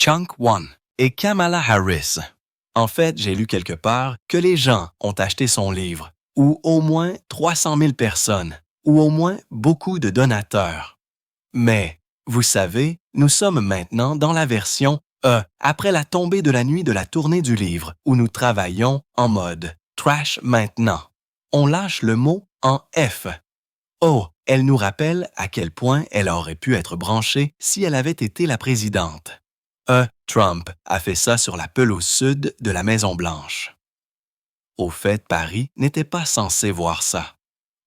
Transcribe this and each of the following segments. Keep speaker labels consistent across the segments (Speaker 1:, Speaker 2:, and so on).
Speaker 1: Chunk One et Kamala Harris. En fait, j'ai lu quelque part que les gens ont acheté son livre, ou au moins 300 000 personnes, ou au moins beaucoup de donateurs. Mais, vous savez, nous sommes maintenant dans la version E, après la tombée de la nuit de la tournée du livre, où nous travaillons en mode trash maintenant. On lâche le mot en F. Oh, elle nous rappelle à quel point elle aurait pu être branchée si elle avait été la présidente. Trump a fait ça sur la pelouse sud de la Maison-Blanche. Au fait, Paris n'était pas censé voir ça.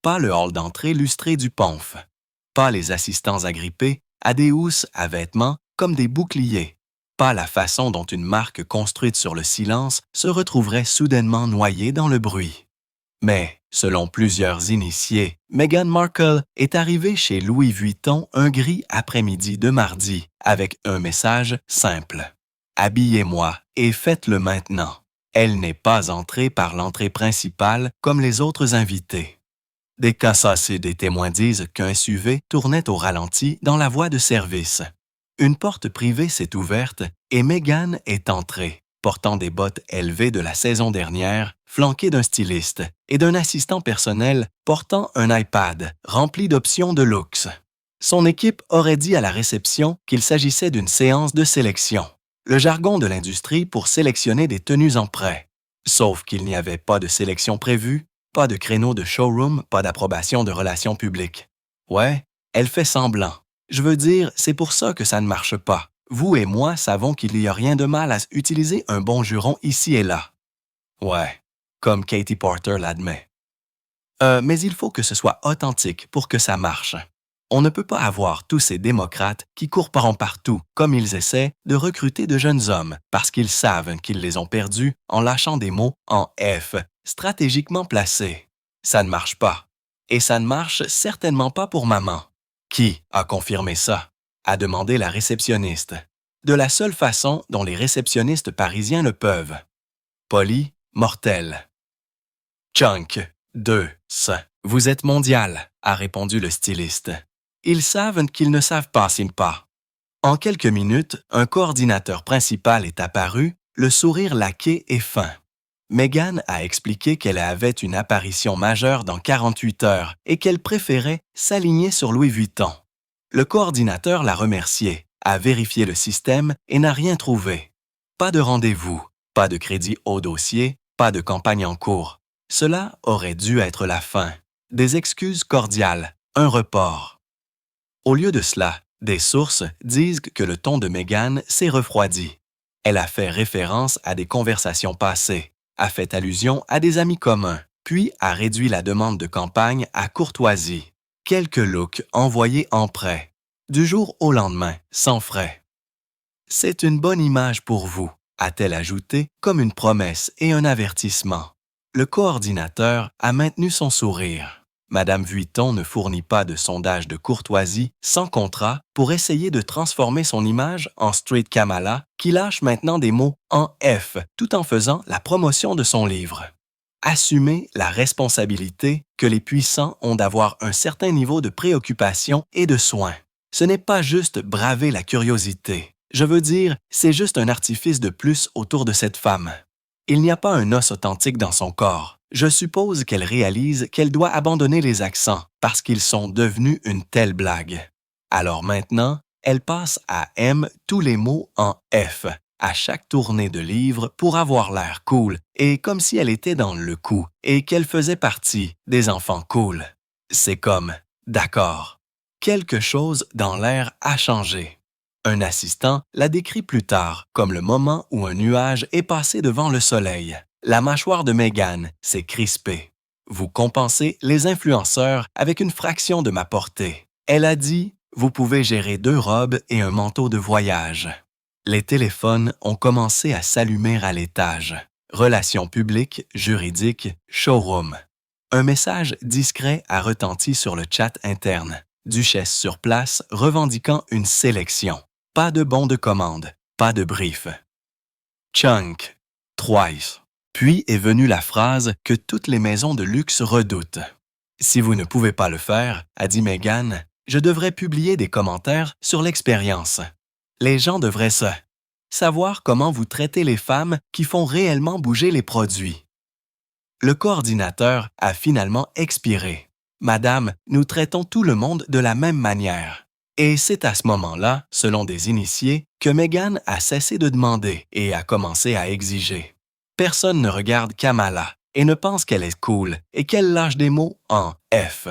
Speaker 1: Pas le hall d'entrée lustré du Ponf. Pas les assistants agrippés à des housses à vêtements comme des boucliers. Pas la façon dont une marque construite sur le silence se retrouverait soudainement noyée dans le bruit. Mais, selon plusieurs initiés, Meghan Markle est arrivée chez Louis Vuitton un gris après-midi de mardi avec un message simple. « Habillez-moi et faites-le maintenant ». Elle n'est pas entrée par l'entrée principale comme les autres invités. Des cassasses et des témoins disent qu'un SUV tournait au ralenti dans la voie de service. Une porte privée s'est ouverte et Meghan est entrée, portant des bottes élevées de la saison dernière, flanquée d'un styliste et d'un assistant personnel portant un iPad rempli d'options de luxe. Son équipe aurait dit à la réception qu'il s'agissait d'une séance de sélection, le jargon de l'industrie pour sélectionner des tenues en prêt. Sauf qu'il n'y avait pas de sélection prévue, pas de créneau de showroom, pas d'approbation de relations publiques. Ouais, elle fait semblant. Je veux dire, c'est pour ça que ça ne marche pas. Vous et moi savons qu'il n'y a rien de mal à utiliser un bon juron ici et là. Ouais, comme Katie Porter l'admet. Mais il faut que ce soit authentique pour que ça marche. On ne peut pas avoir tous ces démocrates qui courent partout, comme ils essaient de recruter de jeunes hommes, parce qu'ils savent qu'ils les ont perdus en lâchant des mots en F, stratégiquement placés. Ça ne marche pas. Et ça ne marche certainement pas pour maman. Qui a confirmé ça? A demandé la réceptionniste. De la seule façon dont les réceptionnistes parisiens le peuvent. Poli, mortel. Chunk, 2, vous êtes mondial, a répondu le styliste. Ils savent qu'ils ne savent pas s'ils pas. En quelques minutes, un coordinateur principal est apparu, le sourire laqué et fin. Meghan a expliqué qu'elle avait une apparition majeure dans 48 heures et qu'elle préférait s'aligner sur Louis Vuitton. Le coordinateur l'a remercié, a vérifié le système et n'a rien trouvé. Pas de rendez-vous, pas de crédit au dossier, pas de campagne en cours. Cela aurait dû être la fin. Des excuses cordiales, un report. Au lieu de cela, des sources disent que le ton de Meghan s'est refroidi. Elle a fait référence à des conversations passées, a fait allusion à des amis communs, puis a réduit la demande de campagne à courtoisie. Quelques looks envoyés en prêt, du jour au lendemain, sans frais. C'est une bonne image pour vous, a-t-elle ajouté comme une promesse et un avertissement. Le coordinateur a maintenu son sourire. Madame Vuitton ne fournit pas de sondage de courtoisie sans contrat pour essayer de transformer son image en Street Kamala qui lâche maintenant des mots en F tout en faisant la promotion de son livre. Assumer la responsabilité que les puissants ont d'avoir un certain niveau de préoccupation et de soin. Ce n'est pas juste braver la curiosité. Je veux dire, c'est juste un artifice de plus autour de cette femme. Il n'y a pas un os authentique dans son corps. Je suppose qu'elle réalise qu'elle doit abandonner les accents parce qu'ils sont devenus une telle blague. Alors maintenant, elle passe à M tous les mots en F à chaque tournée de livre pour avoir l'air cool et comme si elle était dans le coup et qu'elle faisait partie des enfants cool. C'est comme, d'accord, quelque chose dans l'air a changé. Un assistant la décrit plus tard comme le moment où un nuage est passé devant le soleil. La mâchoire de Meghan s'est crispée. Vous compensez les influenceurs avec une fraction de ma portée. Elle a dit, vous pouvez gérer 2 robes et un manteau de voyage. Les téléphones ont commencé à s'allumer à l'étage. Relations publiques, juridiques, showroom. Un message discret a retenti sur le chat interne. Duchesse sur place revendiquant une sélection. Pas de bon de commande, pas de brief. Chunk, twice. Puis est venue la phrase que toutes les maisons de luxe redoutent. Si vous ne pouvez pas le faire, a dit Meghan, je devrais publier des commentaires sur l'expérience. Les gens devraient savoir comment vous traitez les femmes qui font réellement bouger les produits. Le coordinateur a finalement expiré. Madame, nous traitons tout le monde de la même manière. Et c'est à ce moment-là, selon des initiés, que Meghan a cessé de demander et a commencé à exiger. Personne ne regarde Kamala et ne pense qu'elle est cool et qu'elle lâche des mots en F.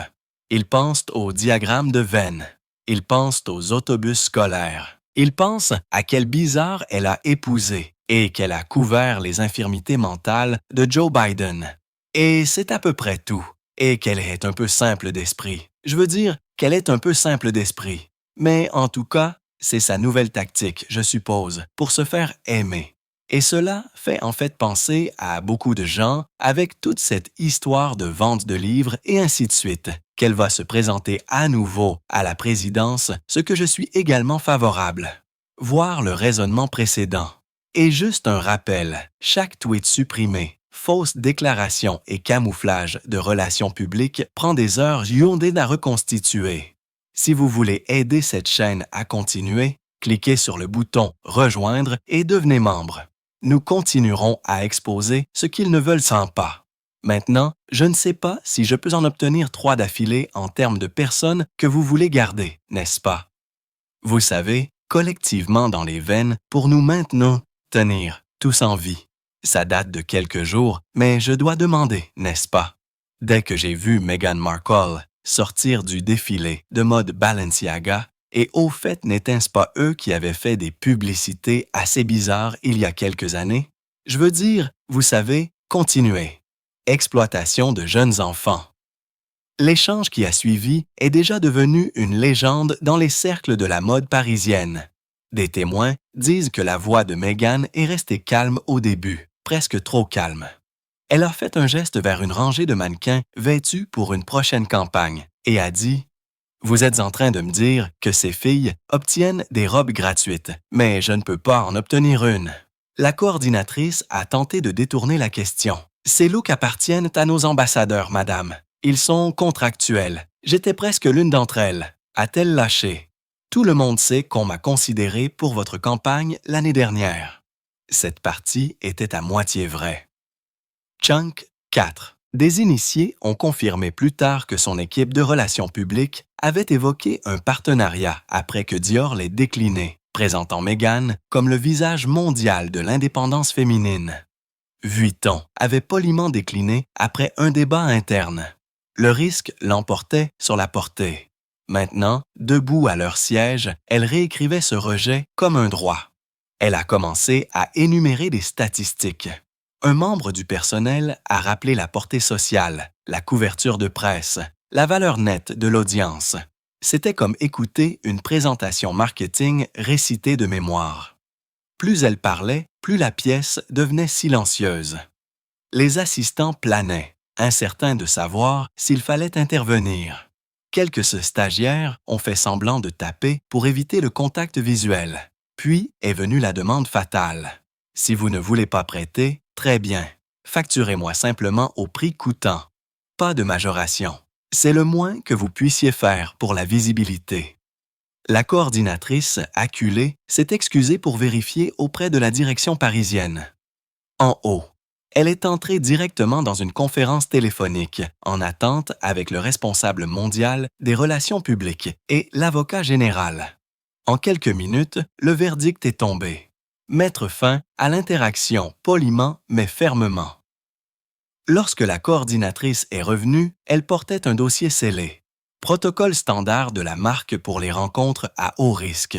Speaker 1: Ils pensent au diagramme de Venn. Ils pensent aux autobus scolaires. Ils pensent à quel bizarre elle a épousé et qu'elle a couvert les infirmités mentales de Joe Biden. Et c'est à peu près tout. Et qu'elle est un peu simple d'esprit. Je veux dire qu'elle est un peu simple d'esprit. Mais en tout cas, c'est sa nouvelle tactique, je suppose, pour se faire aimer. Et cela fait en fait penser à beaucoup de gens avec toute cette histoire de vente de livres et ainsi de suite, qu'elle va se présenter à nouveau à la présidence, ce que je suis également favorable. Voir le raisonnement précédent. Et juste un rappel, chaque tweet supprimé, fausse déclaration et camouflage de relations publiques prend des heures Hyundai à reconstituer. Si vous voulez aider cette chaîne à continuer, cliquez sur le bouton « Rejoindre » et devenez membre. Nous continuerons à exposer ce qu'ils ne veulent sans pas. Maintenant, je ne sais pas si je peux en obtenir 3 d'affilée en termes de personnes que vous voulez garder, n'est-ce pas? Vous savez, collectivement dans les veines, pour nous maintenir, tenir, tous en vie. Ça date de quelques jours, mais je dois demander, n'est-ce pas? Dès que j'ai vu Meghan Markle sortir du défilé de mode Balenciaga, et au fait, n'était-ce pas eux qui avaient fait des publicités assez bizarres il y a quelques années? Je veux dire, vous savez, continuez. Exploitation de jeunes enfants. L'échange qui a suivi est déjà devenu une légende dans les cercles de la mode parisienne. Des témoins disent que la voix de Meghan est restée calme au début, presque trop calme. Elle a fait un geste vers une rangée de mannequins vêtus pour une prochaine campagne et a dit « Vous êtes en train de me dire que ces filles obtiennent des robes gratuites, mais je ne peux pas en obtenir une. » La coordinatrice a tenté de détourner la question. « Ces looks appartiennent à nos ambassadeurs, madame. Ils sont contractuels. J'étais presque l'une d'entre elles. » A-t-elle lâché. « Tout le monde sait qu'on m'a considéré pour votre campagne l'année dernière. » Cette partie était à moitié vraie. Chunk 4. Des initiés ont confirmé plus tard que son équipe de relations publiques avait évoqué un partenariat après que Dior l'ait décliné, présentant Meghan comme le visage mondial de l'indépendance féminine. Vuitton avait poliment décliné après un débat interne. Le risque l'emportait sur la portée. Maintenant, debout à leur siège, elle réécrivait ce rejet comme un droit. Elle a commencé à énumérer des statistiques. Un membre du personnel a rappelé la portée sociale, la couverture de presse, la valeur nette de l'audience. C'était comme écouter une présentation marketing récitée de mémoire. Plus elle parlait, plus la pièce devenait silencieuse. Les assistants planaient, incertains de savoir s'il fallait intervenir. Quelques stagiaires ont fait semblant de taper pour éviter le contact visuel. Puis est venue la demande fatale. Si vous ne voulez pas prêter, très bien. Facturez-moi simplement au prix coûtant. Pas de majoration. C'est le moins que vous puissiez faire pour la visibilité. La coordinatrice, acculée, s'est excusée pour vérifier auprès de la direction parisienne. En haut, elle est entrée directement dans une conférence téléphonique, en attente avec le responsable mondial des relations publiques et l'avocat général. En quelques minutes, le verdict est tombé. Mettre fin à l'interaction poliment mais fermement. Lorsque la coordinatrice est revenue, elle portait un dossier scellé. Protocole standard de la marque pour les rencontres à haut risque.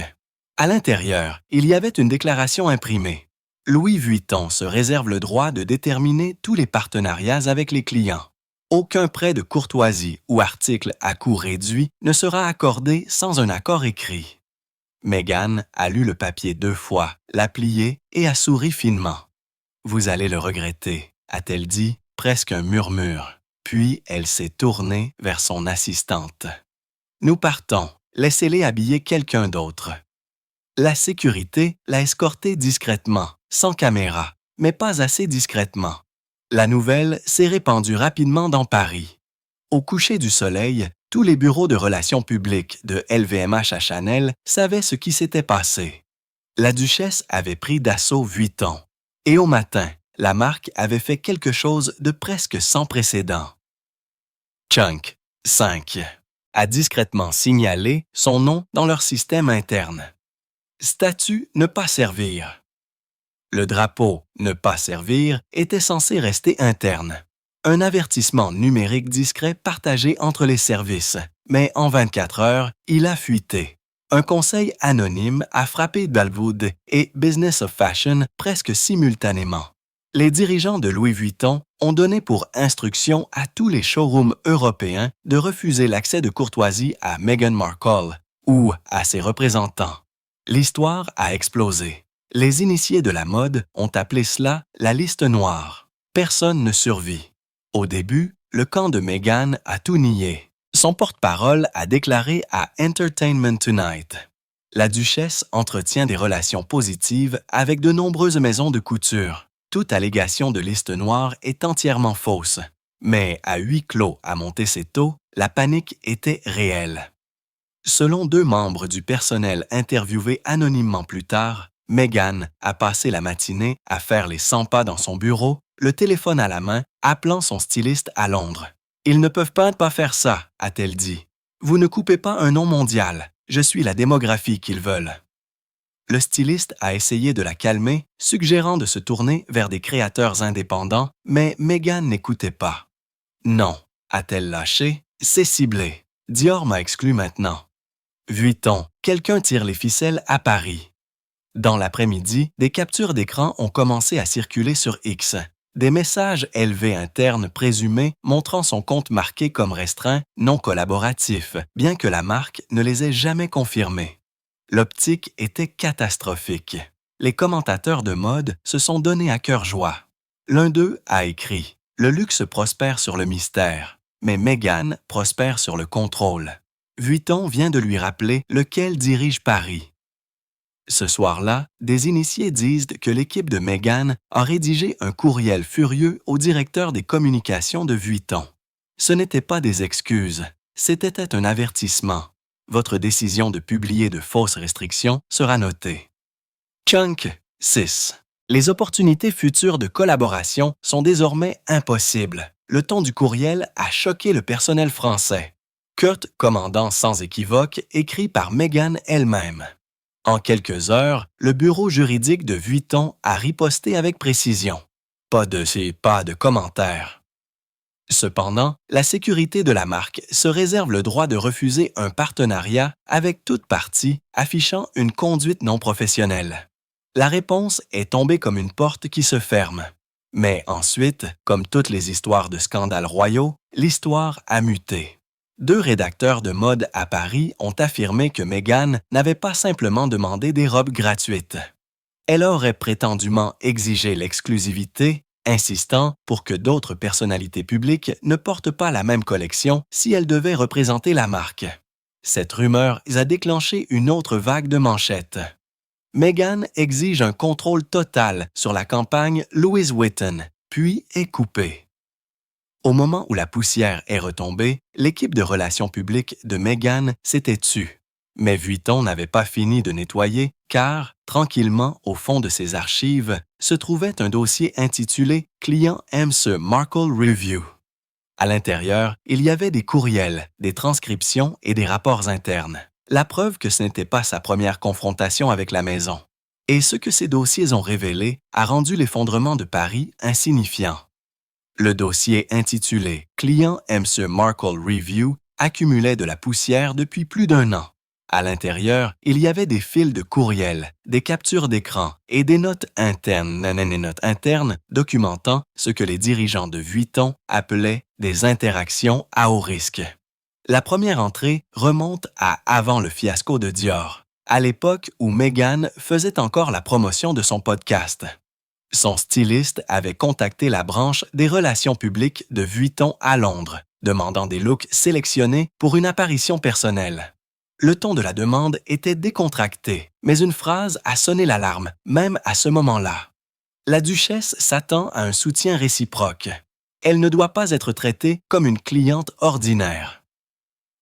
Speaker 1: À l'intérieur, il y avait une déclaration imprimée. Louis Vuitton se réserve le droit de déterminer tous les partenariats avec les clients. Aucun prêt de courtoisie ou article à coût réduit ne sera accordé sans un accord écrit. Meghan a lu le papier 2 fois, l'a plié et a souri finement. « Vous allez le regretter », a-t-elle dit, presque un murmure. Puis elle s'est tournée vers son assistante. « Nous partons, laissez-les habiller quelqu'un d'autre. » La sécurité l'a escortée discrètement, sans caméra, mais pas assez discrètement. La nouvelle s'est répandue rapidement dans Paris. Au coucher du soleil, tous les bureaux de relations publiques de LVMH à Chanel savaient ce qui s'était passé. La duchesse avait pris d'assaut Vuitton. Et au matin, la marque avait fait quelque chose de presque sans précédent. Chunk, 5, a discrètement signalé son nom dans leur système interne. Statut ne pas servir. Le drapeau ne pas servir était censé rester interne. Un avertissement numérique discret partagé entre les services, mais en 24 heures, il a fuité. Un conseil anonyme a frappé Balwood et Business of Fashion presque simultanément. Les dirigeants de Louis Vuitton ont donné pour instruction à tous les showrooms européens de refuser l'accès de courtoisie à Meghan Markle ou à ses représentants. L'histoire a explosé. Les initiés de la mode ont appelé cela la liste noire. Personne ne survit. Au début, le camp de Meghan a tout nié. Son porte-parole a déclaré à Entertainment Tonight: « La duchesse entretient des relations positives avec de nombreuses maisons de couture. Toute allégation de liste noire est entièrement fausse. Mais à huis clos à Montecito, la panique était réelle. » Selon 2 membres du personnel interviewés anonymement plus tard, Meghan a passé la matinée à faire les 100 pas dans son bureau, le téléphone à la main, appelant son styliste à Londres. « Ils ne peuvent pas faire ça », a-t-elle dit. « Vous ne coupez pas un nom mondial. Je suis la démographie qu'ils veulent. » Le styliste a essayé de la calmer, suggérant de se tourner vers des créateurs indépendants, mais Meghan n'écoutait pas. « Non », a-t-elle lâché, « c'est ciblé. Dior m'a exclu maintenant. » Vuitton, quelqu'un tire les ficelles à Paris. Dans l'après-midi, des captures d'écran ont commencé à circuler sur X. Des messages élevés internes présumés montrant son compte marqué comme restreint, non collaboratif, bien que la marque ne les ait jamais confirmés. L'optique était catastrophique. Les commentateurs de mode se sont donnés à cœur joie. L'un d'eux a écrit « Le luxe prospère sur le mystère, mais Meghan prospère sur le contrôle. » Vuitton vient de lui rappeler lequel dirige Paris. Ce soir-là, des initiés disent que l'équipe de Meghan a rédigé un courriel furieux au directeur des communications de Vuitton. Ce n'était pas des excuses, c'était un avertissement. Votre décision de publier de fausses restrictions sera notée. Chunk, 6. Les opportunités futures de collaboration sont désormais impossibles. Le ton du courriel a choqué le personnel français. Kurt, commandant sans équivoque, écrit par Meghan elle-même. En quelques heures, le bureau juridique de Vuitton a riposté avec précision. Pas de commentaires. Cependant, la sécurité de la marque se réserve le droit de refuser un partenariat avec toute partie affichant une conduite non professionnelle. La réponse est tombée comme une porte qui se ferme. Mais ensuite, comme toutes les histoires de scandales royaux, l'histoire a muté. 2 rédacteurs de mode à Paris ont affirmé que Meghan n'avait pas simplement demandé des robes gratuites. Elle aurait prétendument exigé l'exclusivité, insistant pour que d'autres personnalités publiques ne portent pas la même collection si elles devaient représenter la marque. Cette rumeur a déclenché une autre vague de manchettes. Meghan exige un contrôle total sur la campagne Louis Vuitton, puis est coupée. Au moment où la poussière est retombée, l'équipe de relations publiques de Meghan s'était tue. Mais Vuitton n'avait pas fini de nettoyer car, tranquillement au fond de ses archives, se trouvait un dossier intitulé « Client aime ce Markle Review ». À l'intérieur, il y avait des courriels, des transcriptions et des rapports internes. La preuve que ce n'était pas sa première confrontation avec la maison. Et ce que ces dossiers ont révélé a rendu l'effondrement de Paris insignifiant. Le dossier intitulé « Client aime ce Markle Review » accumulait de la poussière depuis plus d'1 an. À l'intérieur, il y avait des fils de courriels, des captures d'écran et des notes internes documentant ce que les dirigeants de Vuitton appelaient des interactions à haut risque. La première entrée remonte à avant le fiasco de Dior, à l'époque où Meghan faisait encore la promotion de son podcast. Son styliste avait contacté la branche des relations publiques de Vuitton à Londres, demandant des looks sélectionnés pour une apparition personnelle. Le ton de la demande était décontracté, mais une phrase a sonné l'alarme, même à ce moment-là. La duchesse s'attend à un soutien réciproque. Elle ne doit pas être traitée comme une cliente ordinaire.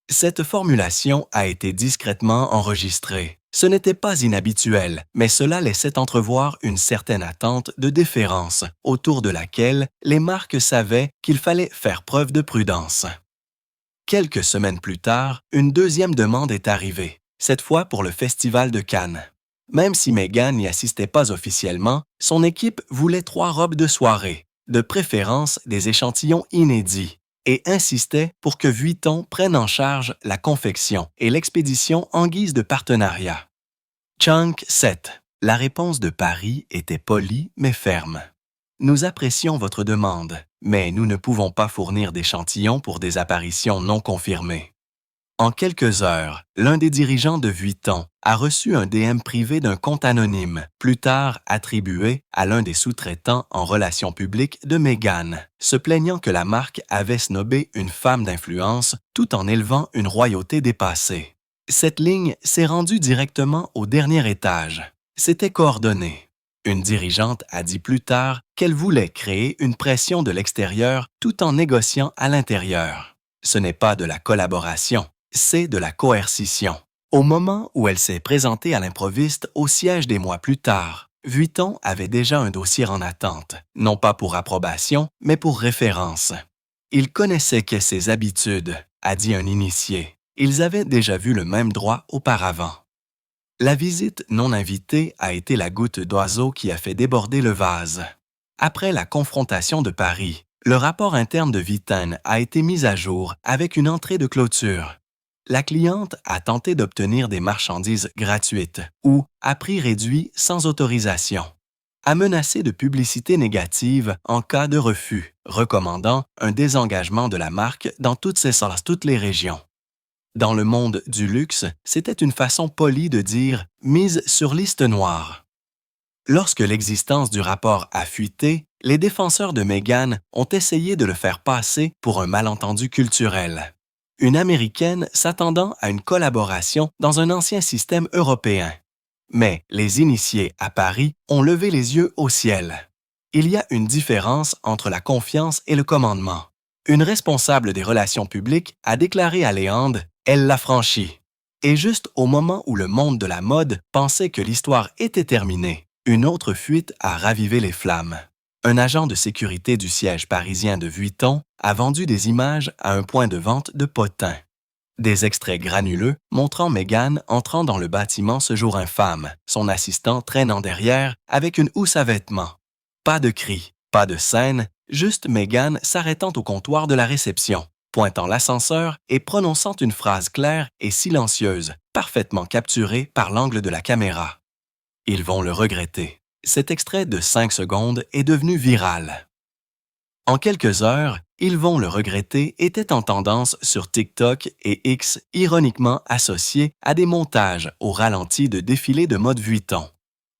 Speaker 1: Cette formulation a été discrètement enregistrée. Ce n'était pas inhabituel, mais cela laissait entrevoir une certaine attente de déférence, autour de laquelle les marques savaient qu'il fallait faire preuve de prudence. Quelques semaines plus tard, une deuxième demande est arrivée, cette fois pour le Festival de Cannes. Même si Meghan n'y assistait pas officiellement, son équipe voulait 3 robes de soirée, de préférence des échantillons inédits, et insistait pour que Vuitton prenne en charge la confection et l'expédition en guise de partenariat. Chunk 7. La réponse de Paris était polie mais ferme. Nous apprécions votre demande, mais nous ne pouvons pas fournir d'échantillons pour des apparitions non confirmées. En quelques heures, l'un des dirigeants de Vuitton a reçu un DM privé d'un compte anonyme, plus tard attribué à l'un des sous-traitants en relations publiques de Meghan, se plaignant que la marque avait snobé une femme d'influence tout en élevant une royauté dépassée. Cette ligne s'est rendue directement au dernier étage. C'était coordonné. Une dirigeante a dit plus tard qu'elle voulait créer une pression de l'extérieur tout en négociant à l'intérieur. Ce n'est pas de la collaboration, c'est de la coercition. Au moment où elle s'est présentée à l'improviste au siège des mois plus tard, Vuitton avait déjà un dossier en attente, non pas pour approbation, mais pour référence. Il connaissait ses habitudes, a dit un initié. Ils avaient déjà vu le même droit auparavant. La visite non invitée a été la goutte d'oiseau qui a fait déborder le vase. Après la confrontation de Paris, le rapport interne de Vuitton a été mis à jour avec une entrée de clôture. La cliente a tenté d'obtenir des marchandises gratuites ou à prix réduit sans autorisation. A menacé de publicité négative en cas de refus, recommandant un désengagement de la marque dans toutes les régions. Dans le monde du luxe, c'était une façon polie de dire « mise sur liste noire ». Lorsque l'existence du rapport a fuité, les défenseurs de Meghan ont essayé de le faire passer pour un malentendu culturel. Une Américaine s'attendant à une collaboration dans un ancien système européen. Mais les initiés à Paris ont levé les yeux au ciel. Il y a une différence entre la confiance et le commandement. Une responsable des relations publiques a déclaré à Léandre « Elle l'a franchi ». Et juste au moment où le monde de la mode pensait que l'histoire était terminée, une autre fuite a ravivé les flammes. Un agent de sécurité du siège parisien de Vuitton a vendu des images à un point de vente de potins. Des extraits granuleux montrant Meghan entrant dans le bâtiment ce jour infâme, son assistant traînant derrière avec une housse à vêtements. Pas de cris, pas de scène, juste Meghan s'arrêtant au comptoir de la réception, pointant l'ascenseur et prononçant une phrase claire et silencieuse, parfaitement capturée par l'angle de la caméra. Ils vont le regretter. Cet extrait de 5 secondes est devenu viral. En quelques heures, ils vont le regretter était en tendance sur TikTok et X, ironiquement associé à des montages au ralenti de défilés de mode Vuitton.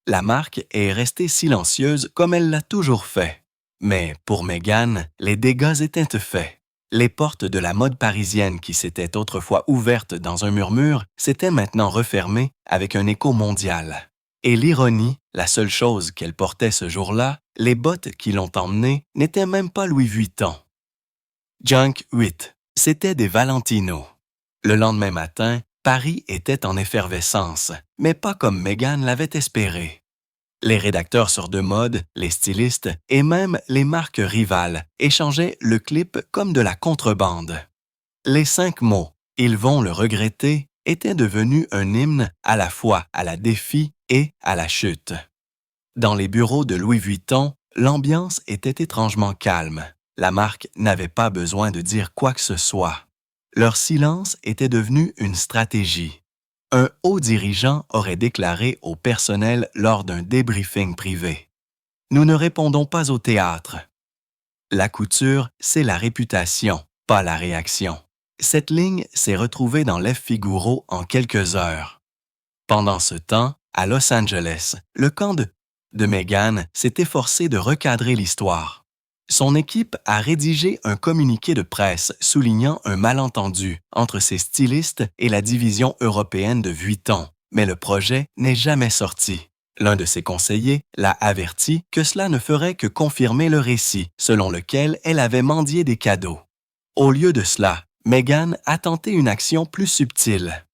Speaker 1: La marque est restée silencieuse comme elle l'a toujours fait. Mais pour Meghan, les dégâts étaient faits. Les portes de la mode parisienne qui s'étaient autrefois ouvertes dans un murmure s'étaient maintenant refermées avec un écho mondial. Et l'ironie, la seule chose qu'elle portait ce jour-là, les bottes qui l'ont emmenée, n'étaient même pas Louis Vuitton. Junk 8. C'était des Valentino. Le lendemain matin, Paris était en effervescence, mais pas comme Meghan l'avait espéré. Les rédacteurs sur de mode, les stylistes et même les marques rivales échangeaient le clip comme de la contrebande. Les 5 mots « Ils vont le regretter » étaient devenus un hymne à la fois à la défi et à la chute. Dans les bureaux de Louis Vuitton, l'ambiance était étrangement calme. La marque n'avait pas besoin de dire quoi que ce soit. Leur silence était devenu une stratégie. Un haut dirigeant aurait déclaré au personnel lors d'un débriefing privé. « Nous ne répondons pas au théâtre. » La couture, c'est la réputation, pas la réaction. Cette ligne s'est retrouvée dans l'F Figaro en quelques heures. Pendant ce temps, à Los Angeles, le camp de Meghan s'est efforcé de recadrer l'histoire. Son équipe a rédigé un communiqué de presse soulignant un malentendu entre ses stylistes et la division européenne de Vuitton, mais le projet n'est jamais sorti. L'un de ses conseillers l'a averti que cela ne ferait que confirmer le récit selon lequel elle avait mendié des cadeaux. Au lieu de cela, Meghan a tenté une action plus subtile.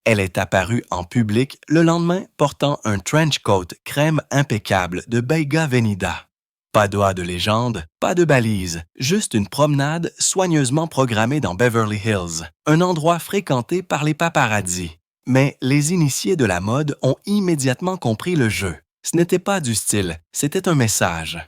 Speaker 1: Elle est apparue en public le lendemain portant un trench coat crème impeccable de Beiga Veneta. Pas doigt de légende, pas de balise, juste une promenade soigneusement programmée dans Beverly Hills, un endroit fréquenté par les paparazzis. Mais les initiés de la mode ont immédiatement compris le jeu. Ce n'était pas du style, c'était un message.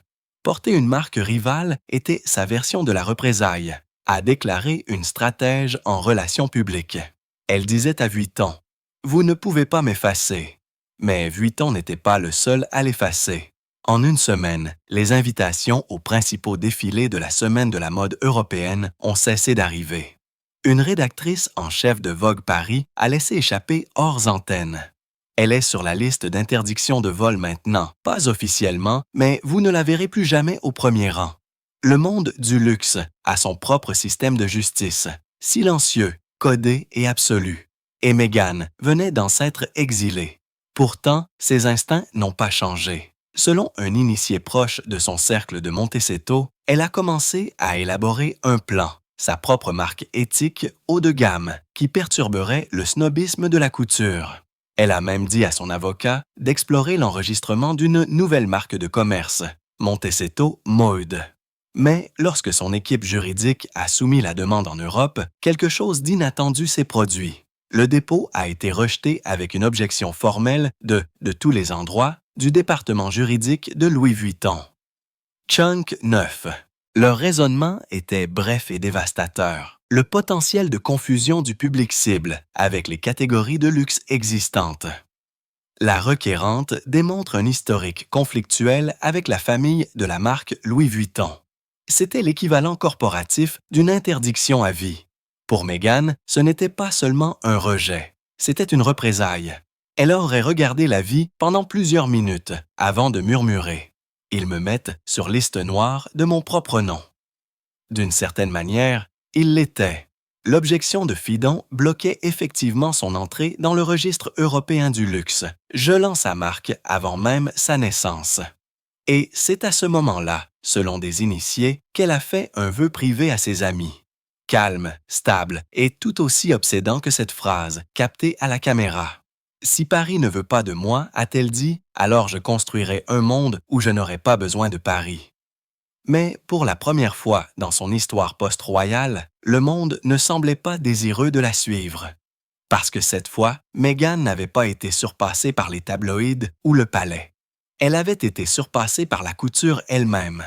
Speaker 1: Porter une marque rivale était sa version de la représaille, a déclaré une stratège en relations publiques. Elle disait à Vuitton, « Vous ne pouvez pas m'effacer. » Mais Vuitton n'était pas le seul à l'effacer. En une semaine, les invitations aux principaux défilés de la Semaine de la mode européenne ont cessé d'arriver. Une rédactrice en chef de Vogue Paris a laissé échapper hors antenne. Elle est sur la liste d'interdiction de vol maintenant, pas officiellement, mais vous ne la verrez plus jamais au premier rang. Le monde du luxe a son propre système de justice, silencieux, codé et absolu. Et Meghan venait d'en s'être exilée. Pourtant, ses instincts n'ont pas changé. Selon un initié proche de son cercle de Montecito, elle a commencé à élaborer un plan, sa propre marque éthique haut de gamme, qui perturberait le snobisme de la couture. Elle a même dit à son avocat d'explorer l'enregistrement d'une nouvelle marque de commerce, Montecito Mode. Mais lorsque son équipe juridique a soumis la demande en Europe, quelque chose d'inattendu s'est produit. Le dépôt a été rejeté avec une objection formelle de tous les endroits du département juridique de Louis Vuitton. Chunk 9. Leur raisonnement était bref et dévastateur. Le potentiel de confusion du public cible avec les catégories de luxe existantes. La requérante démontre un historique conflictuel avec la famille de la marque Louis Vuitton. C'était l'équivalent corporatif d'une interdiction à vie. Pour Meghan, ce n'était pas seulement un rejet, c'était une représaille. Elle aurait regardé la vie pendant plusieurs minutes avant de murmurer « Ils me mettent sur liste noire de mon propre nom ». D'une certaine manière, il l'était. L'objection de Fidon bloquait effectivement son entrée dans le registre européen du luxe, gelant sa marque avant même sa naissance. Et c'est à ce moment-là, selon des initiés, qu'elle a fait un vœu privé à ses amis. Calme, stable et tout aussi obsédant que cette phrase, captée à la caméra. « Si Paris ne veut pas de moi, a-t-elle dit, alors je construirai un monde où je n'aurai pas besoin de Paris. » Mais pour la première fois dans son histoire post-royale, le monde ne semblait pas désireux de la suivre. Parce que cette fois, Meghan n'avait pas été surpassée par les tabloïds ou le palais. Elle avait été surpassée par la couture elle-même.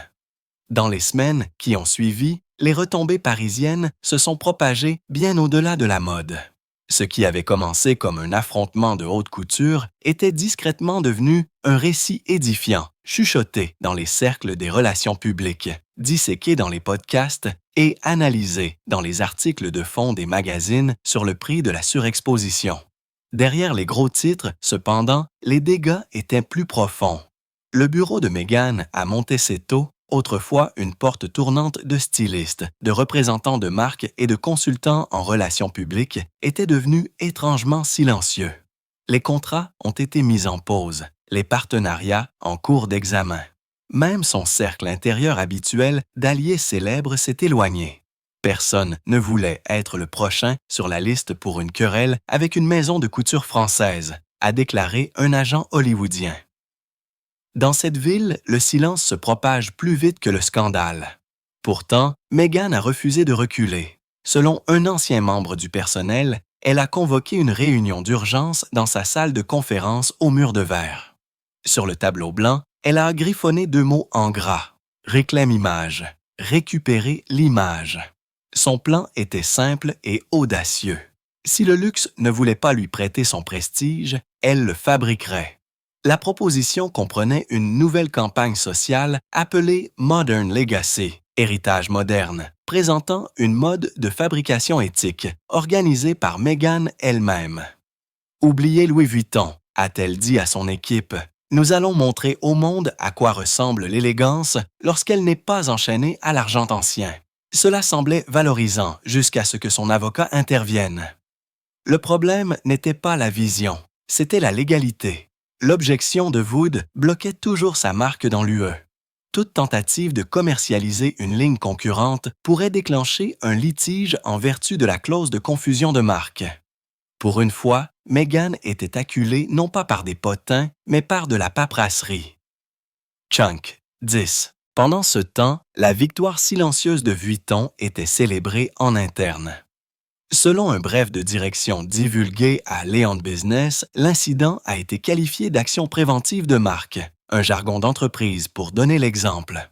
Speaker 1: Dans les semaines qui ont suivi, les retombées parisiennes se sont propagées bien au-delà de la mode. Ce qui avait commencé comme un affrontement de haute couture était discrètement devenu un récit édifiant, chuchoté dans les cercles des relations publiques, disséqué dans les podcasts et analysé dans les articles de fond des magazines sur le prix de la surexposition. Derrière les gros titres, cependant, les dégâts étaient plus profonds. Le bureau de Meghan à Montecito, autrefois une porte tournante de stylistes, de représentants de marques et de consultants en relations publiques, était devenu étrangement silencieux. Les contrats ont été mis en pause, les partenariats en cours d'examen. Même son cercle intérieur habituel d'alliés célèbres s'est éloigné. Personne ne voulait être le prochain sur la liste pour une querelle avec une maison de couture française, a déclaré un agent hollywoodien. Dans cette ville, le silence se propage plus vite que le scandale. Pourtant, Meghan a refusé de reculer. Selon un ancien membre du personnel, elle a convoqué une réunion d'urgence dans sa salle de conférence au mur de verre. Sur le tableau blanc, elle a griffonné 2 mots en gras. « Réclame image »,« récupérer l'image ». Son plan était simple et audacieux. Si le luxe ne voulait pas lui prêter son prestige, elle le fabriquerait. La proposition comprenait une nouvelle campagne sociale appelée Modern Legacy, héritage moderne, présentant une mode de fabrication éthique, organisée par Meghan elle-même. « Oubliez Louis Vuitton », a-t-elle dit à son équipe. « Nous allons montrer au monde à quoi ressemble l'élégance lorsqu'elle n'est pas enchaînée à l'argent ancien. » Cela semblait valorisant jusqu'à ce que son avocat intervienne. Le problème n'était pas la vision, c'était la légalité. L'objection de Wood bloquait toujours sa marque dans l'UE. Toute tentative de commercialiser une ligne concurrente pourrait déclencher un litige en vertu de la clause de confusion de marque. Pour une fois, Meghan était acculée non pas par des potins, mais par de la paperasserie. Chunk, 10. Pendant ce temps, la victoire silencieuse de Vuitton était célébrée en interne. Selon un bref de direction divulgué à Leon Business, l'incident a été qualifié d'action préventive de marque, un jargon d'entreprise pour donner l'exemple.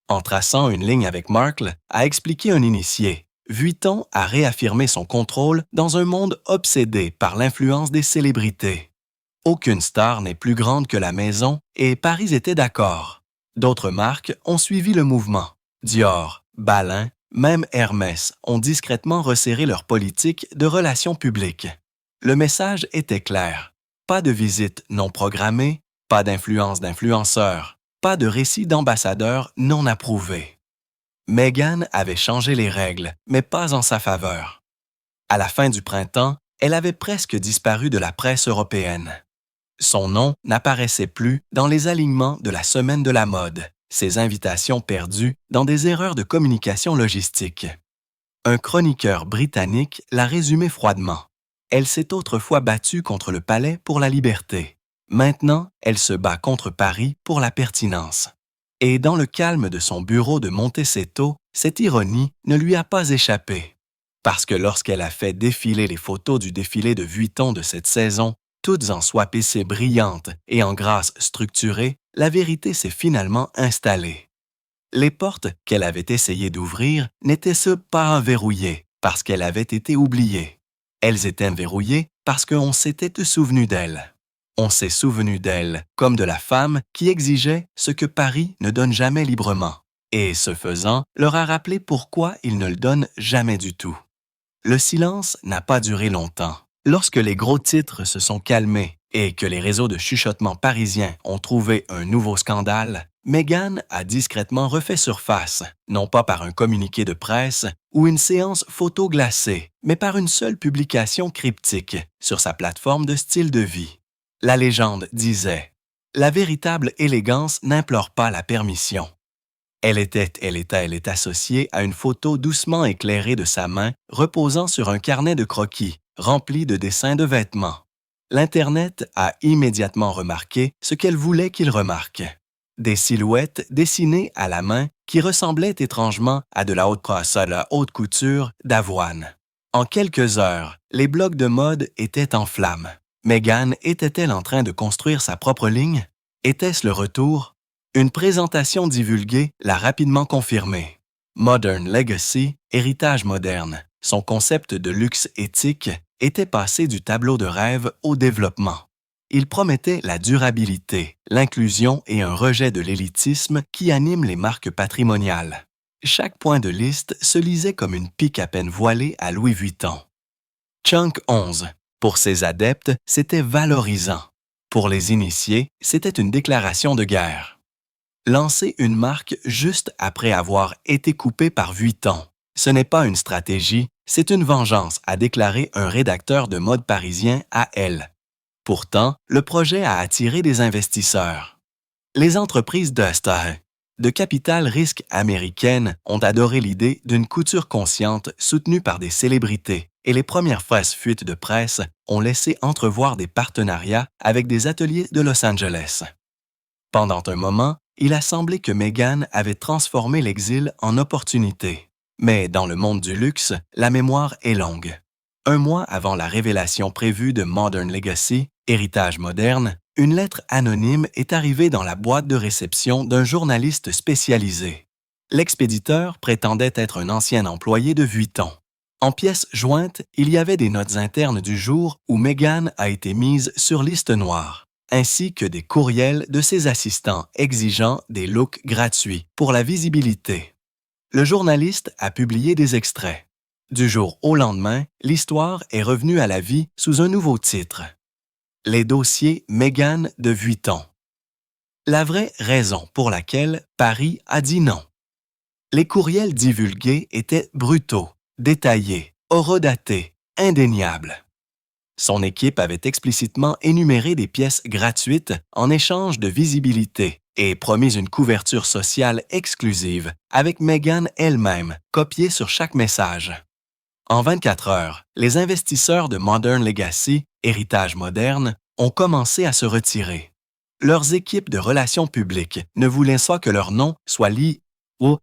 Speaker 1: En traçant une ligne avec Markle, a expliqué un initié, Vuitton a réaffirmé son contrôle dans un monde obsédé par l'influence des célébrités. Aucune star n'est plus grande que la maison et Paris était d'accord. D'autres marques ont suivi le mouvement. Dior, Balin, même Hermès ont discrètement resserré leur politique de relations publiques. Le message était clair. Pas de visites non programmées, pas d'influence d'influenceurs, pas de récits d'ambassadeurs non approuvés. Meghan avait changé les règles, mais pas en sa faveur. À la fin du printemps, elle avait presque disparu de la presse européenne. Son nom n'apparaissait plus dans les alignements de la semaine de la mode, ses invitations perdues dans des erreurs de communication logistique. Un chroniqueur britannique l'a résumé froidement. Elle s'est autrefois battue contre le palais pour la liberté. Maintenant, elle se bat contre Paris pour la pertinence. Et dans le calme de son bureau de Montecito, cette ironie ne lui a pas échappé. Parce que lorsqu'elle a fait défiler les photos du défilé de Vuitton de cette saison, toutes en soie PC brillante et en grâce structurée, la vérité s'est finalement installée. Les portes qu'elle avait essayé d'ouvrir n'étaient pas verrouillées parce qu'elles avaient été oubliées. Elles étaient verrouillées parce qu'on s'était souvenu d'elle. On s'est souvenu d'elle comme de la femme qui exigeait ce que Paris ne donne jamais librement, et ce faisant, leur a rappelé pourquoi il ne le donne jamais du tout. Le silence n'a pas duré longtemps. Lorsque les gros titres se sont calmés et que les réseaux de chuchotement parisiens ont trouvé un nouveau scandale, Meghan a discrètement refait surface, non pas par un communiqué de presse ou une séance photo glacée, mais par une seule publication cryptique sur sa plateforme de style de vie. La légende disait « La véritable élégance n'implore pas la permission ». Elle est associée à une photo doucement éclairée de sa main reposant sur un carnet de croquis rempli de dessins de vêtements. L'Internet a immédiatement remarqué ce qu'elle voulait qu'il remarque. Des silhouettes dessinées à la main qui ressemblaient étrangement à de la haute couture d'avoine. En quelques heures, les blogs de mode étaient en flammes. Meghan était-elle en train de construire sa propre ligne? Était-ce le retour? Une présentation divulguée l'a rapidement confirmé. Modern Legacy, héritage moderne, son concept de luxe éthique, était passé du tableau de rêve au développement. Il promettait la durabilité, l'inclusion et un rejet de l'élitisme qui anime les marques patrimoniales. Chaque point de liste se lisait comme une pique à peine voilée à Louis Vuitton. Chunk 11. Pour ses adeptes, c'était valorisant. Pour les initiés, c'était une déclaration de guerre. Lancer une marque juste après avoir été coupé par Vuitton, ce n'est pas une stratégie, c'est une vengeance, a déclaré un rédacteur de mode parisien à Elle. Pourtant, le projet a attiré des investisseurs. Les entreprises de capital risque américaines ont adoré l'idée d'une couture consciente soutenue par des célébrités et les premières fausses fuites de presse ont laissé entrevoir des partenariats avec des ateliers de Los Angeles. Pendant un moment, il a semblé que Meghan avait transformé l'exil en opportunité. Mais dans le monde du luxe, la mémoire est longue. Un mois avant la révélation prévue de Modern Legacy, héritage moderne, une lettre anonyme est arrivée dans la boîte de réception d'un journaliste spécialisé. L'expéditeur prétendait être un ancien employé de Vuitton. En pièces jointes, il y avait des notes internes du jour où Meghan a été mise sur liste noire, ainsi que des courriels de ses assistants exigeant des looks gratuits pour la visibilité. Le journaliste a publié des extraits. Du jour au lendemain, l'histoire est revenue à la vie sous un nouveau titre. Les dossiers Meghan de Vuitton. La vraie raison pour laquelle Paris a dit non. Les courriels divulgués étaient brutaux, détaillés, horodatés, indéniables. Son équipe avait explicitement énuméré des pièces gratuites en échange de visibilité, et promis une couverture sociale exclusive avec Meghan elle-même, copiée sur chaque message. En 24 heures, les investisseurs de Modern Legacy, Héritage moderne, ont commencé à se retirer. Leurs équipes de relations publiques ne voulaient pas que leur nom soit lié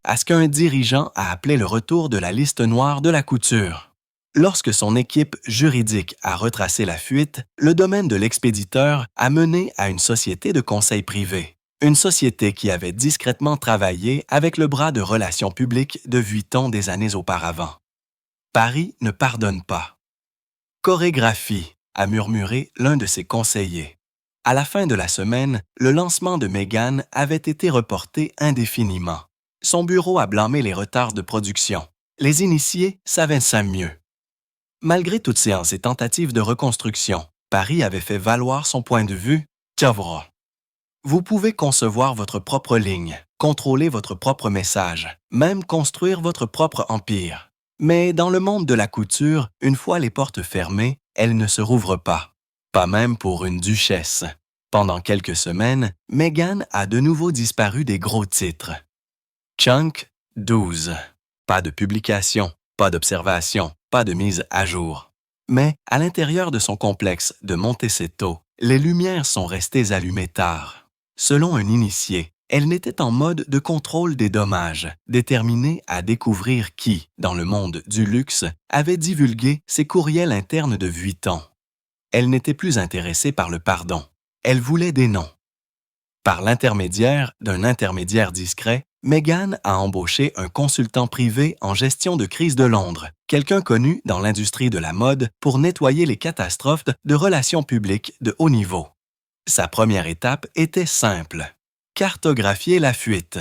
Speaker 1: à ce qu'un dirigeant a appelé le retour de la liste noire de la couture. Lorsque son équipe juridique a retracé la fuite, le domaine de l'expéditeur a mené à une société de conseil privé, une société qui avait discrètement travaillé avec le bras de relations publiques de Vuitton des années auparavant. Paris ne pardonne pas. Chorégraphie, a murmuré l'un de ses conseillers. À la fin de la semaine, le lancement de Meghan avait été reporté indéfiniment. Son bureau a blâmé les retards de production. Les initiés savaient ça mieux. Malgré toutes ces tentatives de reconstruction, Paris avait fait valoir son point de vue. Tiavra. Vous pouvez concevoir votre propre ligne, contrôler votre propre message, même construire votre propre empire. Mais dans le monde de la couture, une fois les portes fermées, elles ne se rouvrent pas. Pas même pour une duchesse. Pendant quelques semaines, Meghan a de nouveau disparu des gros titres. Chunk 12. Pas de publication, pas d'observation, pas de mise à jour. Mais à l'intérieur de son complexe de Montecito, les lumières sont restées allumées tard. Selon un initié, elle n'était en mode de contrôle des dommages, déterminée à découvrir qui, dans le monde du luxe, avait divulgué ses courriels internes de Vuitton. Elle n'était plus intéressée par le pardon. Elle voulait des noms. Par l'intermédiaire d'un intermédiaire discret, Meghan a embauché un consultant privé en gestion de crise de Londres, quelqu'un connu dans l'industrie de la mode pour nettoyer les catastrophes de relations publiques de haut niveau. Sa première étape était simple: cartographier la fuite.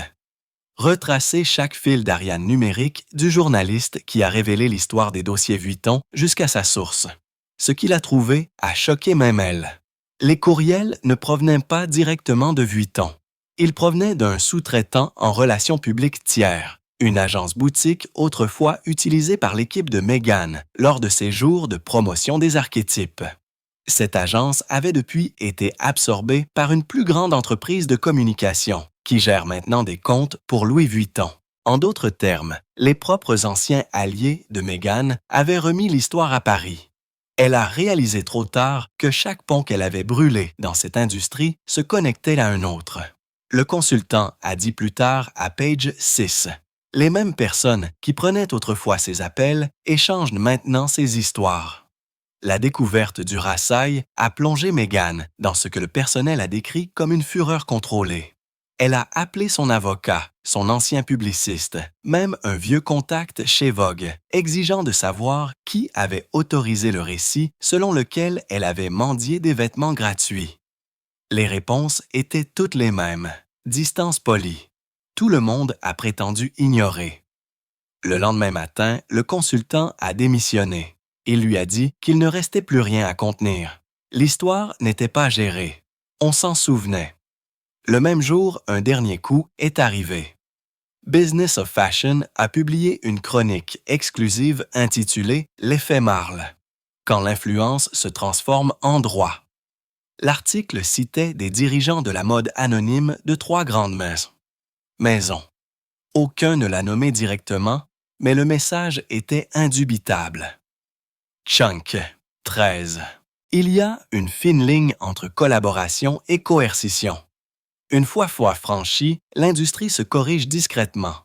Speaker 1: Retracer chaque fil d'Ariane numérique du journaliste qui a révélé l'histoire des dossiers Vuitton jusqu'à sa source. Ce qu'il a trouvé a choqué même elle. Les courriels ne provenaient pas directement de Vuitton. Ils provenaient d'un sous-traitant en relations publiques tiers, une agence boutique autrefois utilisée par l'équipe de Meghan lors de ses jours de promotion des archétypes. Cette agence avait depuis été absorbée par une plus grande entreprise de communication qui gère maintenant des comptes pour Louis Vuitton. En d'autres termes, les propres anciens alliés de Meghan avaient remis l'histoire à Paris. Elle a réalisé trop tard que chaque pont qu'elle avait brûlé dans cette industrie se connectait à un autre. Le consultant a dit plus tard à Page 6. Les mêmes personnes qui prenaient autrefois ces appels échangent maintenant ces histoires. La découverte du Rassail a plongé Meghan dans ce que le personnel a décrit comme une fureur contrôlée. Elle a appelé son avocat, son ancien publiciste, même un vieux contact chez Vogue, exigeant de savoir qui avait autorisé le récit selon lequel elle avait mendié des vêtements gratuits. Les réponses étaient toutes les mêmes. Distance polie. Tout le monde a prétendu ignorer. Le lendemain matin, le consultant a démissionné. Il lui a dit qu'il ne restait plus rien à contenir. L'histoire n'était pas gérée. On s'en souvenait. Le même jour, un dernier coup est arrivé. Business of Fashion a publié une chronique exclusive intitulée « L'effet Marle », quand l'influence se transforme en droit. L'article citait des dirigeants de la mode anonyme de 3 grandes maisons. Aucun ne l'a nommé directement, mais le message était indubitable. Chunk 13. Il y a une fine ligne entre collaboration et coercition. Une fois franchie, l'industrie se corrige discrètement.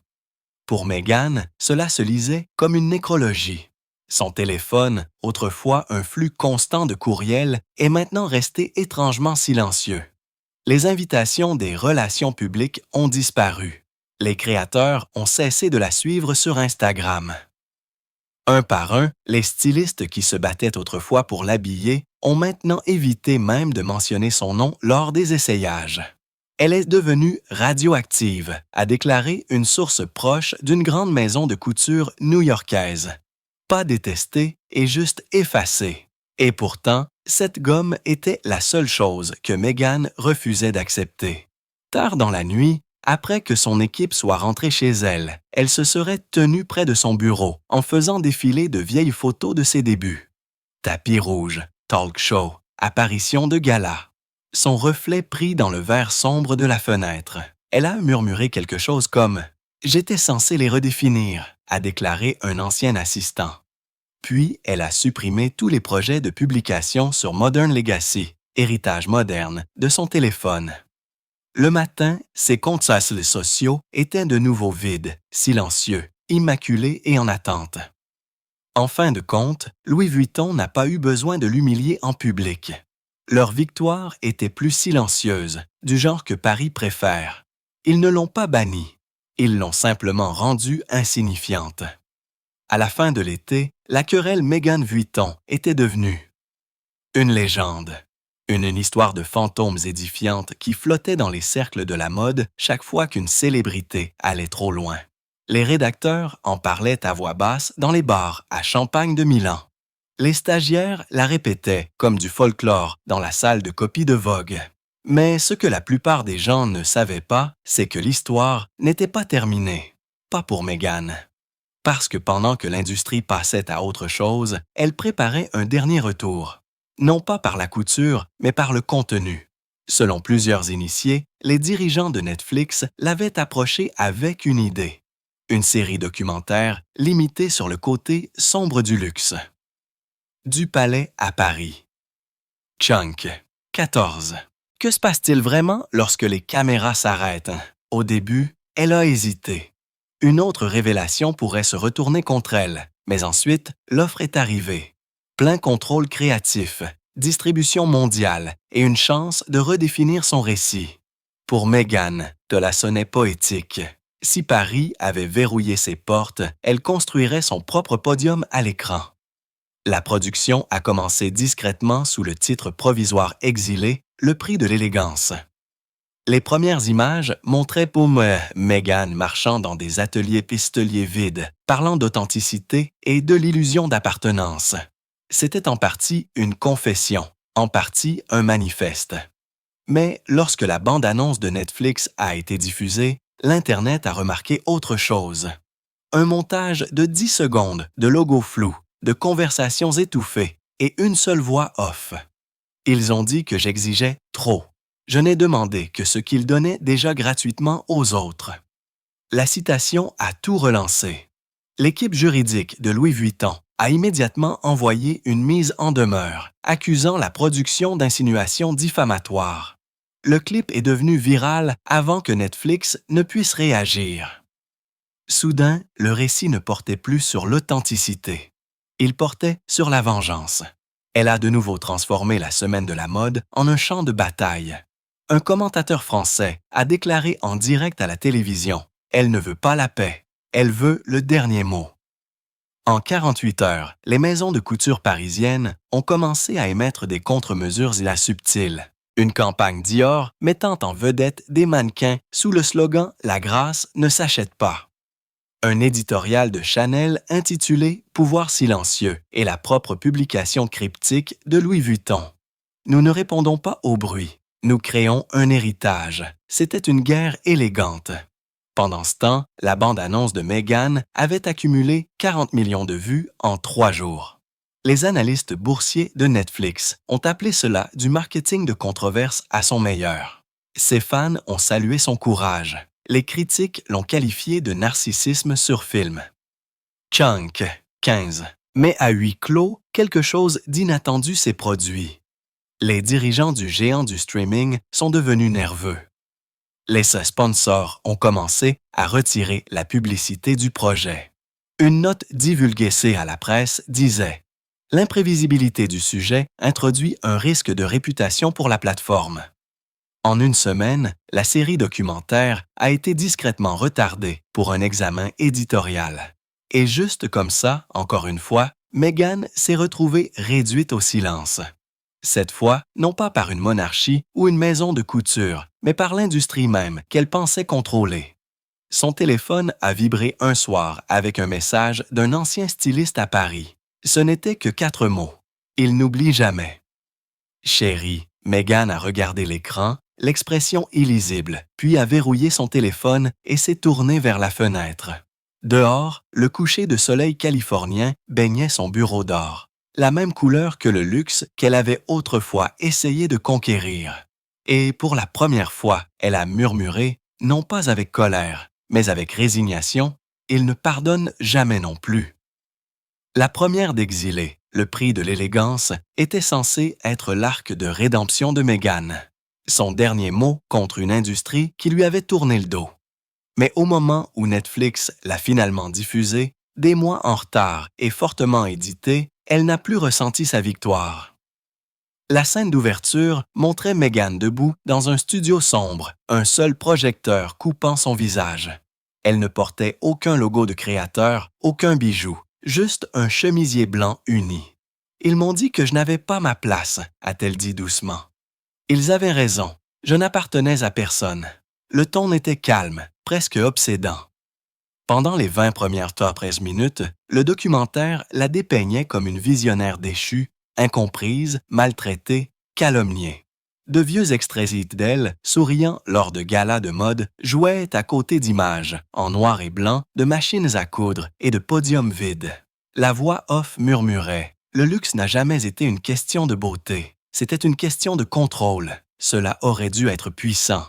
Speaker 1: Pour Meghan, cela se lisait comme une nécrologie. Son téléphone, autrefois un flux constant de courriels, est maintenant resté étrangement silencieux. Les invitations des relations publiques ont disparu. Les créateurs ont cessé de la suivre sur Instagram. Un par un, les stylistes qui se battaient autrefois pour l'habiller ont maintenant évité même de mentionner son nom lors des essayages. Elle est devenue radioactive, a déclaré une source proche d'une grande maison de couture new-yorkaise. Pas détestée et juste effacée. Et pourtant, cette gomme était la seule chose que Meghan refusait d'accepter. Tard dans la nuit, après que son équipe soit rentrée chez elle, elle se serait tenue près de son bureau en faisant défiler de vieilles photos de ses débuts. Tapis rouge, talk show, apparition de gala. son reflet pris dans le verre sombre de la fenêtre. Elle a murmuré quelque chose comme « J'étais censé les redéfinir », a déclaré un ancien assistant. Puis, elle a supprimé tous les projets de publication sur Modern Legacy, héritage moderne, de son téléphone. Le matin, ses comptes sociaux étaient de nouveau vides, silencieux, immaculés et en attente. En fin de compte, Louis Vuitton n'a pas eu besoin de l'humilier en public. Leur victoire était plus silencieuse, du genre que Paris préfère. Ils ne l'ont pas bannie, ils l'ont simplement rendue insignifiante. À la fin de l'été, la querelle Meghan Vuitton était devenue une légende. Une histoire de fantômes édifiantes qui flottait dans les cercles de la mode chaque fois qu'une célébrité allait trop loin. Les rédacteurs en parlaient à voix basse dans les bars à Champagne de Milan. Les stagiaires la répétaient comme du folklore dans la salle de copie de Vogue. Mais ce que la plupart des gens ne savaient pas, c'est que l'histoire n'était pas terminée. Pas pour Meghan. Parce que pendant que l'industrie passait à autre chose, elle préparait un dernier retour. Non pas par la couture, mais par le contenu. Selon plusieurs initiés, les dirigeants de Netflix l'avaient approchée avec une idée. Une série documentaire limitée sur le côté sombre du luxe. Du palais à Paris. Chunk, 14. Que se passe-t-il vraiment lorsque les caméras s'arrêtent? Au début, elle a hésité. Une autre révélation pourrait se retourner contre elle, mais ensuite, l'offre est arrivée. Plein contrôle créatif, distribution mondiale et une chance de redéfinir son récit. Pour Meghan, cela sonnait poétique. Si Paris avait verrouillé ses portes, elle construirait son propre podium à l'écran. La production a commencé discrètement sous le titre provisoire exilé, le prix de l'élégance. Les premières images montraient Meghan marchant dans des ateliers pisteliers vides, parlant d'authenticité et de l'illusion d'appartenance. C'était en partie une confession, en partie un manifeste. Mais lorsque la bande-annonce de Netflix a été diffusée, l'Internet a remarqué autre chose. Un montage de 10 secondes de logos flous, de conversations étouffées et une seule voix off. Ils ont dit que j'exigeais trop. Je n'ai demandé que ce qu'ils donnaient déjà gratuitement aux autres. La citation a tout relancé. L'équipe juridique de Louis Vuitton a immédiatement envoyé une mise en demeure, accusant la production d'insinuations diffamatoires. Le clip est devenu viral avant que Netflix ne puisse réagir. Soudain, le récit ne portait plus sur l'authenticité. Il portait sur la vengeance. Elle a de nouveau transformé la semaine de la mode en un champ de bataille. Un commentateur français a déclaré en direct à la télévision « Elle ne veut pas la paix, elle veut le dernier mot ». En 48 heures, les maisons de couture parisiennes ont commencé à émettre des contre-mesures subtiles. Une campagne Dior mettant en vedette des mannequins sous le slogan « La grâce ne s'achète pas ». Un éditorial de Chanel intitulé « Pouvoir silencieux » et la propre publication cryptique de Louis Vuitton. Nous ne répondons pas au bruit. Nous créons un héritage. C'était une guerre élégante. Pendant ce temps, la bande-annonce de Meghan avait accumulé 40 millions de vues en 3 jours. Les analystes boursiers de Netflix ont appelé cela du marketing de controverse à son meilleur. Ses fans ont salué son courage. Les critiques l'ont qualifié de narcissisme sur film. Chunk, 15. Mais à huis clos, quelque chose d'inattendu s'est produit. Les dirigeants du géant du streaming sont devenus nerveux. Les sponsors ont commencé à retirer la publicité du projet. Une note divulguée à la presse disait « L'imprévisibilité du sujet introduit un risque de réputation pour la plateforme ». En une semaine, la série documentaire a été discrètement retardée pour un examen éditorial. Et juste comme ça, encore une fois, Meghan s'est retrouvée réduite au silence. Cette fois, non pas par une monarchie ou une maison de couture, mais par l'industrie même qu'elle pensait contrôler. Son téléphone a vibré un soir avec un message d'un ancien styliste à Paris. Ce n'était que 4 mots. Il n'oublie jamais. Chérie, Meghan a regardé l'écran, l'expression illisible, puis a verrouillé son téléphone et s'est tournée vers la fenêtre. Dehors, le coucher de soleil californien baignait son bureau d'or. La même couleur que le luxe qu'elle avait autrefois essayé de conquérir. Et pour la première fois, elle a murmuré, non pas avec colère, mais avec résignation, « Il ne pardonne jamais non plus ». La première d'exilés, le prix de l'élégance, était censé être l'arc de rédemption de Meghan, son dernier mot contre une industrie qui lui avait tourné le dos. Mais au moment où Netflix l'a finalement diffusée, des mois en retard et fortement éditée, elle n'a plus ressenti sa victoire. La scène d'ouverture montrait Meghan debout dans un studio sombre, un seul projecteur coupant son visage. Elle ne portait aucun logo de créateur, aucun bijou, juste un chemisier blanc uni. « Ils m'ont dit que je n'avais pas ma place », a-t-elle dit doucement. Ils avaient raison, je n'appartenais à personne. Le ton était calme, presque obsédant. Pendant les 20 premières top 13 minutes, le documentaire la dépeignait comme une visionnaire déchue, incomprise, maltraitée, calomniée. De vieux extraits d'elle, souriant lors de galas de mode, jouaient à côté d'images, en noir et blanc, de machines à coudre et de podiums vides. La voix off murmurait « Le luxe n'a jamais été une question de beauté, c'était une question de contrôle. Cela aurait dû être puissant. »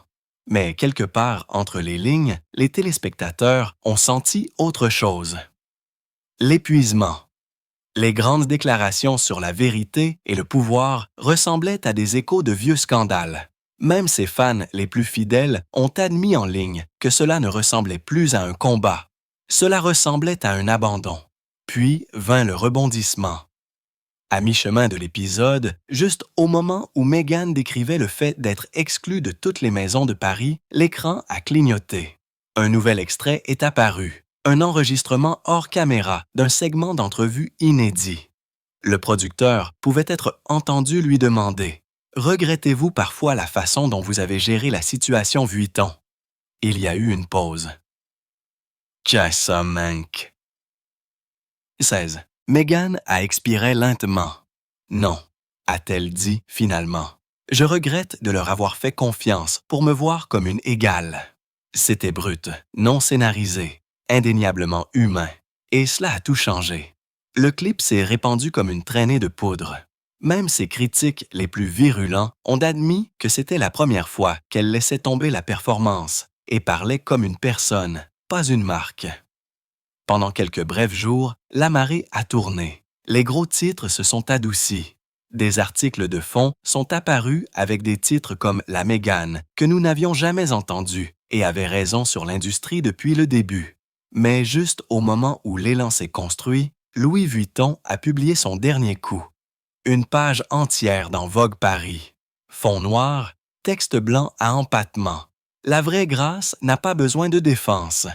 Speaker 1: Mais quelque part entre les lignes, les téléspectateurs ont senti autre chose. L'épuisement. Les grandes déclarations sur la vérité et le pouvoir ressemblaient à des échos de vieux scandales. Même ses fans les plus fidèles ont admis en ligne que cela ne ressemblait plus à un combat. Cela ressemblait à un abandon. Puis vint le rebondissement. À mi-chemin de l'épisode, juste au moment où Meghan décrivait le fait d'être exclue de toutes les maisons de Paris, l'écran a clignoté. Un nouvel extrait est apparu, un enregistrement hors caméra d'un segment d'entrevue inédit. Le producteur pouvait être entendu lui demander « Regrettez-vous parfois la façon dont vous avez géré la situation Vuitton ?» Il y a eu une pause. Que ça manque. 16. Meghan a expiré lentement. « Non », a-t-elle dit finalement. « Je regrette de leur avoir fait confiance pour me voir comme une égale. » C'était brut, non scénarisé, indéniablement humain. Et cela a tout changé. Le clip s'est répandu comme une traînée de poudre. Même ses critiques les plus virulents ont admis que c'était la première fois qu'elle laissait tomber la performance et parlait comme une personne, pas une marque. Pendant quelques brefs jours, la marée a tourné. Les gros titres se sont adoucis. Des articles de fond sont apparus avec des titres comme « La Meghan » que nous n'avions jamais entendu et avaient raison sur l'industrie depuis le début. Mais juste au moment où l'élan s'est construit, Louis Vuitton a publié son dernier coup. Une page entière dans Vogue Paris. Fond noir, texte blanc à empattement. La vraie grâce n'a pas besoin de défense.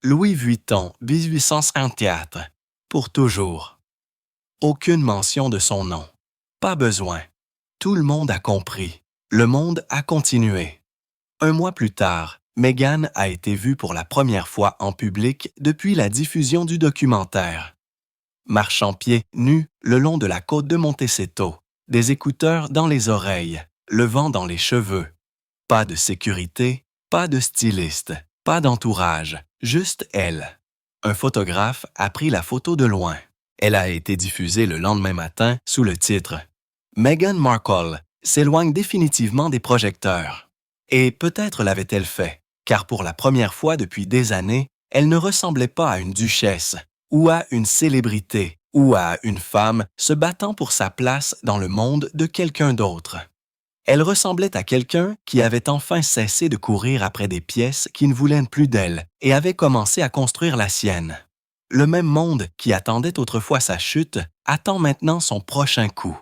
Speaker 1: Louis Vuitton, 1854. Pour toujours. Aucune mention de son nom. Pas besoin. Tout le monde a compris. Le monde a continué. Un mois plus tard, Meghan a été vue pour la première fois en public depuis la diffusion du documentaire. Marchant pieds nus le long de la côte de Montecito, des écouteurs dans les oreilles, le vent dans les cheveux. Pas de sécurité, pas de styliste, pas d'entourage, juste elle. Un photographe a pris la photo de loin. Elle a été diffusée le lendemain matin sous le titre « Meghan Markle s'éloigne définitivement des projecteurs ». Et peut-être l'avait-elle fait, car pour la première fois depuis des années, elle ne ressemblait pas à une duchesse, ou à une célébrité, ou à une femme se battant pour sa place dans le monde de quelqu'un d'autre. Elle ressemblait à quelqu'un qui avait enfin cessé de courir après des pièces qui ne voulaient plus d'elle et avait commencé à construire la sienne. Le même monde qui attendait autrefois sa chute attend maintenant son prochain coup.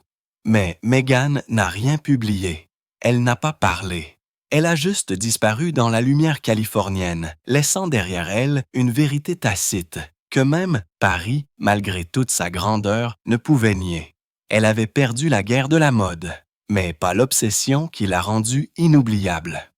Speaker 1: Mais Meghan n'a rien publié. Elle n'a pas parlé. Elle a juste disparu dans la lumière californienne, laissant derrière elle une vérité tacite que même Paris, malgré toute sa grandeur, ne pouvait nier. Elle avait perdu la guerre de la mode, mais pas l'obsession qui l'a rendue inoubliable.